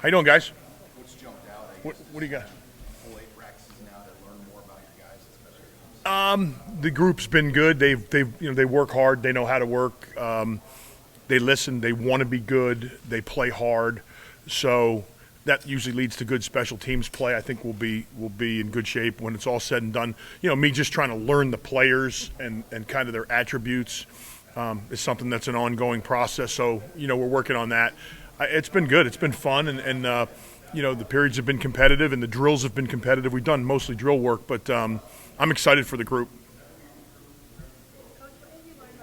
How you doing, guys? What's jumped out, I What, guess, what do you got? full 8 practices now to learn more about your guys, especially The group's been good. They work hard. They know how to work. They listen. They want to be good. They play hard. So that usually leads to good special teams play. I think we'll be in good shape when it's all said and done. Me just trying to learn the players and kind of their attributes is something that's an ongoing process. So we're working on that. It's been good. It's been fun, and the periods have been competitive and the drills have been competitive. We've done mostly drill work, but I'm excited for the group. Coach, what have you learned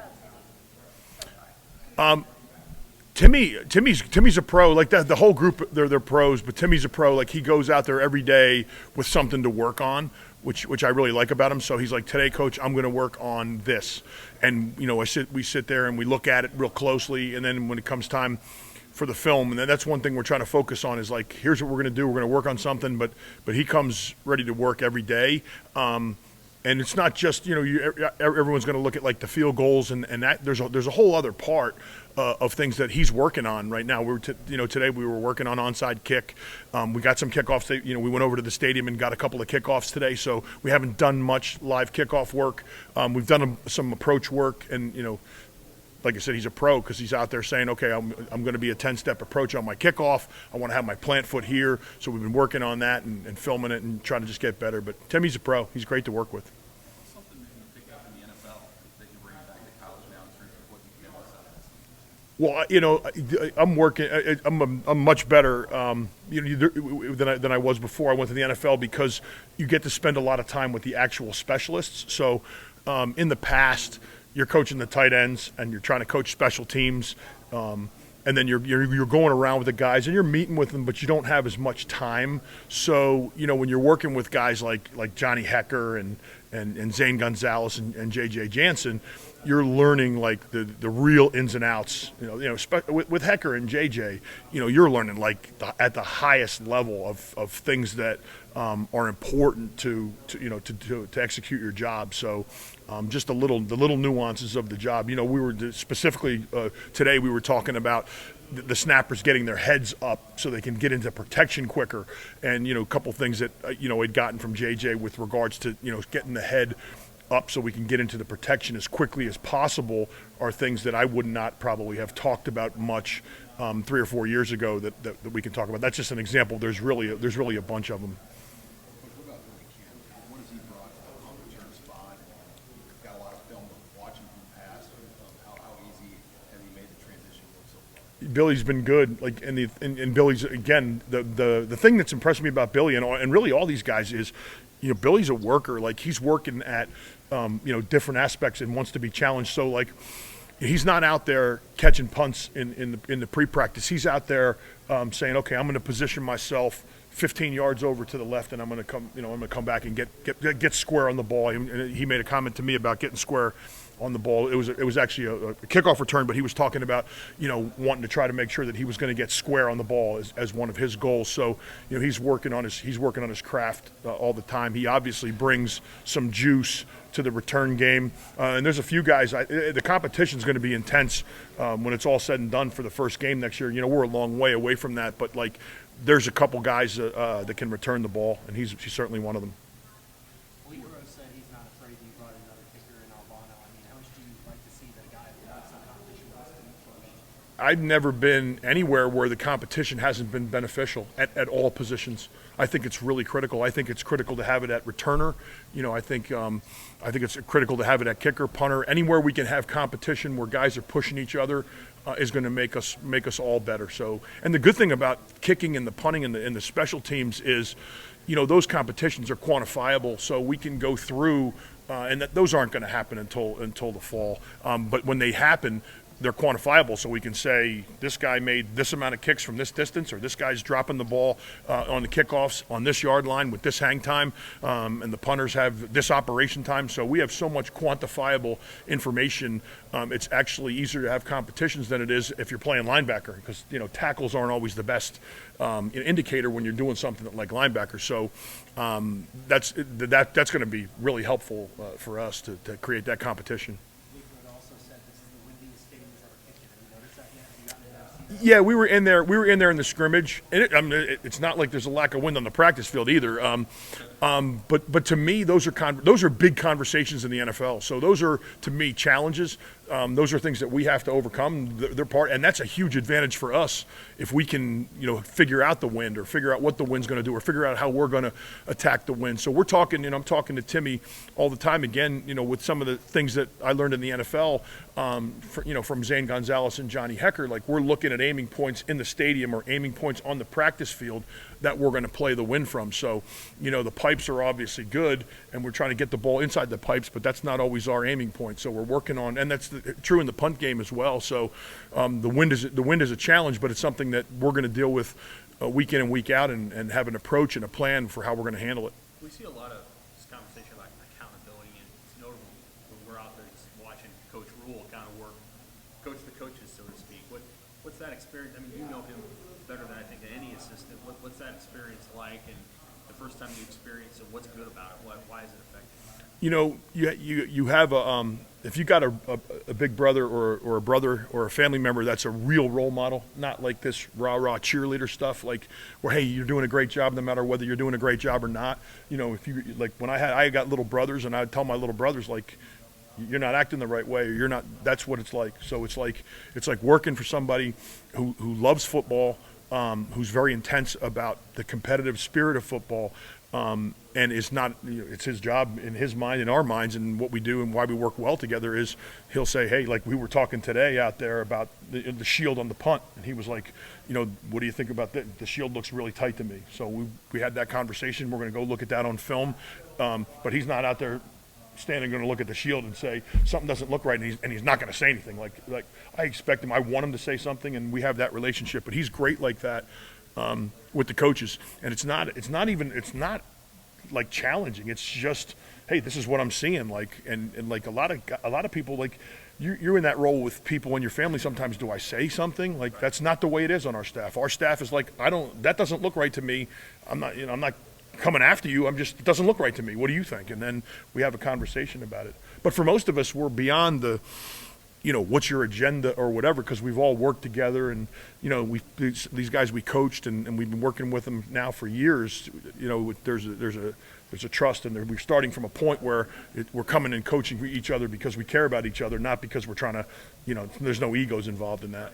about Timmy so far? Timmy's a pro. Like that, the whole group they're pros, but Timmy's a pro. Like he goes out there every day with something to work on, which I really like about him. So he's like, today, coach, I'm going to work on this, and we sit there and we look at it real closely, and then when it comes time for the film, and that's one thing we're trying to focus on is like, here's what we're going to do. We're going to work on something, but he comes ready to work every day. And it's not just everyone's going to look at like the field goals and that there's a whole other part of things that he's working on right now. Today we were working on onside kick. We got some kickoffs. We went over to the stadium and got a couple of kickoffs today. So we haven't done much live kickoff work. We've done some approach work, and like I said, he's a pro because he's out there saying, okay, I'm going to be a 10-step approach on my kickoff. I want to have my plant foot here. So we've been working on that and filming it and trying to just get better. But Timmy's a pro. He's great to work with. What's something that you pick up in the NFL that you bring back to college now in terms of what you can get outside of this? Well, I'm working. I'm much better than I was before I went to the NFL because you get to spend a lot of time with the actual specialists. So in the past, you're coaching the tight ends and you're trying to coach special teams, and then you're going around with the guys and you're meeting with them, but you don't have as much time. So when you're working with guys like Johnny Hecker and Zane Gonzalez and JJ Jansen, you're learning like the real ins and outs. With Hecker and JJ, you're learning like at the highest level of things that are important to execute your job. So just the little nuances of the job. We were specifically today we were talking about the snappers getting their heads up so they can get into protection quicker, and a couple things that I'd gotten from JJ with regards to getting the head up so we can get into the protection as quickly as possible are things that I would not probably have talked about much 3 or 4 years ago that we can talk about. That's just an example. There's really a bunch of them. What about Billy Kim? What has he brought to the punt return spot? You've got a lot of film watching from the past. How easy have you made the transition look so far? Billy's been good, like, and Billy's again the thing that's impressed me about Billy and really all these guys is, Billy's a worker. Like he's working at different aspects and wants to be challenged. So like he's not out there catching punts in the pre-practice. He's out there saying, okay, I'm going to position myself 15 yards over to the left, and I'm going to come back and get square on the ball. And he made a comment to me about getting square on the ball. It was actually a kickoff return, but he was talking about wanting to try to make sure that he was going to get square on the ball as one of his goals. So he's working on his craft all the time. He obviously brings some juice to the return game, and there's a few guys. The competition's going to be intense when it's all said and done for the first game next year. We're a long way away from that, but like there's a couple guys that can return the ball, and he's certainly one of them. Lee Rose said he's not afraid you brought another kicker in Albano. I mean, how much do you like to see that a guy who has some competition wants to push? I've never been anywhere where the competition hasn't been beneficial at all positions. I think it's really critical. I think it's critical to have it at returner. I think it's critical to have it at kicker, punter. Anywhere we can have competition where guys are pushing each other is going to make us all better. So, and the good thing about kicking and the punting and the special teams is, those competitions are quantifiable. So we can go through, and those aren't going to happen until the fall. But when they happen, they're quantifiable, so we can say this guy made this amount of kicks from this distance, or this guy's dropping the ball on the kickoffs on this yard line with this hang time, and the punters have this operation time. So we have so much quantifiable information. It's actually easier to have competitions than it is if you're playing linebacker, because tackles aren't always the best indicator when you're doing something like linebacker. So that's going to be really helpful for us to create that competition. Yeah, we were in there. We were in there in the scrimmage, and it's not like there's a lack of wind on the practice field either. But to me, those are big conversations in the NFL. So those are, to me, challenges. Those are things that we have to overcome. They're part, and that's a huge advantage for us if we can, figure out the wind or figure out what the wind's going to do or figure out how we're going to attack the wind. So we're talking, I'm talking to Timmy all the time again, with some of the things that I learned in the NFL, from Zane Gonzalez and Johnny Hecker. Like, we're looking at aiming points in the stadium or aiming points on the practice field that we're going to play the wind from. So, the pipes are obviously good, and we're trying to get the ball inside the pipes, but that's not always our aiming point. So we're working on, and that's true in the punt game as well. So the wind is a challenge, but it's something that we're going to deal with week in and week out, and have an approach and a plan for how we're going to handle it. We see a lot of this conversation about accountability, and it's notable when we're out there just watching Coach Rule kind of work, coach the coaches, so to speak. What's that experience? I mean, you know him better than I think any assistant. What's that experience like, and the first time you experience it, what's good about it? Why is it effective? You have if you got a big brother or a brother or a family member that's a real role model, not like this rah-rah cheerleader stuff, like where, hey, you're doing a great job no matter whether you're doing a great job or not. If you, like, when I got little brothers, and I'd tell my little brothers, like, you're not acting the right way, or you're not, that's what it's like. So it's like working for somebody who loves football, who's very intense about the competitive spirit of football, and is not, it's his job in his mind, in our minds, and what we do and why we work well together is he'll say, hey, like we were talking today out there about the shield on the punt, and he was like, what do you think about that? The shield looks really tight to me. So we had that conversation. We're going to go look at that on film, but he's not out there standing going to look at the shield and say something doesn't look right, and he's not going to say anything. Like I expect him, I want him to say something, and we have that relationship. But he's great like that with the coaches, and it's not like challenging. It's just, hey, this is what I'm seeing. Like and like a lot of people, like you're in that role with people in your family. Sometimes, do I say something? Like, that's not the way it is on our staff. Our staff is like, that doesn't look right to me. I'm not coming after you. It doesn't look right to me. What do you think? And then we have a conversation about it. But for most of us, we're beyond the, what's your agenda or whatever, because we've all worked together, and, these guys we coached, and we've been working with them now for years. There's a trust, and we're starting from a point where we're coming and coaching each other because we care about each other, not because we're trying to, there's no egos involved in that.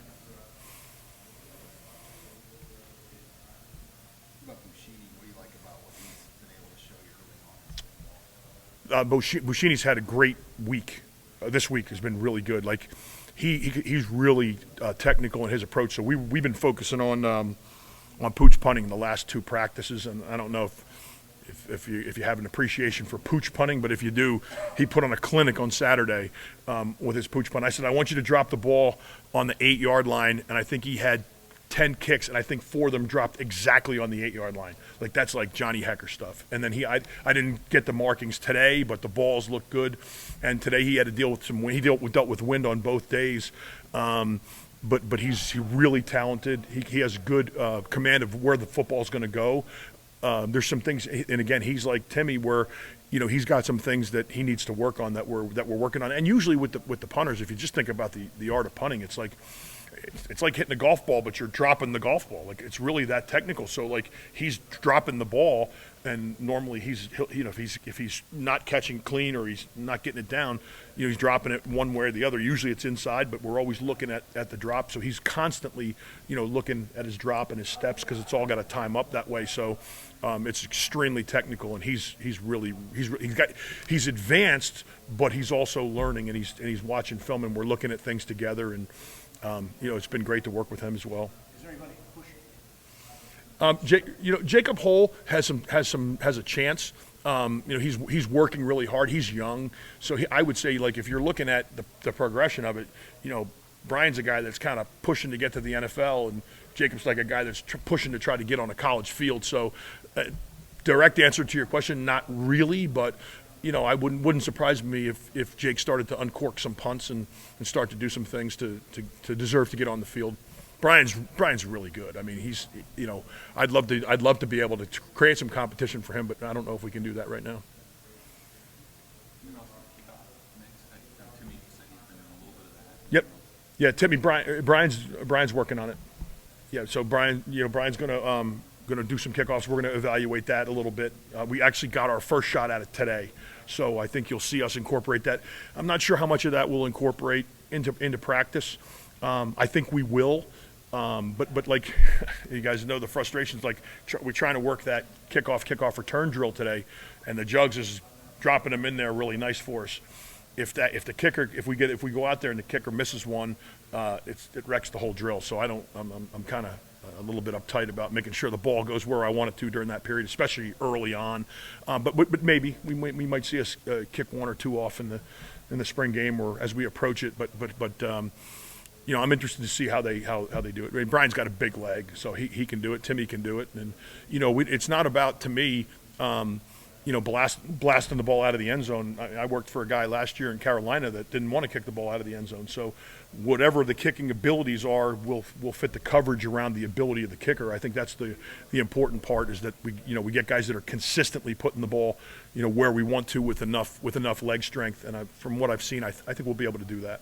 Bushini's had a great week. This week has been really good. Like he's really technical in his approach. So we've been focusing on pooch punting the last two practices, and I don't know if you have an appreciation for pooch punting, but if you do, he put on a clinic on Saturday with his pooch punt. I said, I want you to drop the ball on the 8-yard line, and I think he had 10 kicks, and I think 4 of them dropped exactly on the 8-yard line. Like, that's like Johnny Hecker stuff. And then I didn't get the markings today, but the balls looked good. And today he had to deal with some wind. He dealt with wind on both days. But he's really talented. He has good command of where the football's going to go. There's some things, and again, he's like Timmy, where he's got some things that he needs to work on that we're working on. And usually with the punters, if you just think about the art of punting, it's like hitting a golf ball, but you're dropping the golf ball. Like, it's really that technical. So like, he's dropping the ball, and normally if he's not catching clean or he's not getting it down, he's dropping it one way or the other. Usually it's inside, but we're always looking at the drop. So he's constantly looking at his drop and his steps, because it's all got to time up that way. So it's extremely technical, and he's advanced, but he's also learning, and he's watching film, and we're looking at things together, and it's been great to work with him as well. Is there anybody pushing? Jacob Hole has a chance. He's working really hard. He's young, so I would say, like, if you're looking at the progression of it, Brian's a guy that's kind of pushing to get to the NFL, and Jacob's like a guy that's pushing to try to get on a college field. So, direct answer to your question, not really, but I wouldn't surprise me if Jake started to uncork some punts and start to do some things to deserve to get on the field. Brian's really good. I mean, he's I'd love to be able to create some competition for him, but I don't know if we can do that right now. Yep. Yeah, Timmy, Brian's working on it. Yeah, so Brian's gonna do some kickoffs. We're gonna evaluate that a little bit. We actually got our first shot at it today, so I think you'll see us incorporate that. I'm not sure how much of that we'll incorporate into practice. I think we will, but like you guys know, the frustrations. Like we're trying to work that kickoff return drill today, and the Jugs is dropping them in there really nice for us. If we go out there and the kicker misses one, it wrecks the whole drill. So I'm kind of a little bit uptight about making sure the ball goes where I want it to during that period, especially early on. But maybe we might see us kick one or two off in the spring game or as we approach it. But I'm interested to see how they do it. I mean, Brian's got a big leg, so he can do it. Timmy can do it, and it's not about, to me, blasting the ball out of the end zone. I worked for a guy last year in Carolina that didn't want to kick the ball out of the end zone. So whatever the kicking abilities are will fit the coverage around the ability of the kicker. I think that's the important part, is that we get guys that are consistently putting the ball where we want to with enough leg strength. And from what I've seen, I think we'll be able to do that.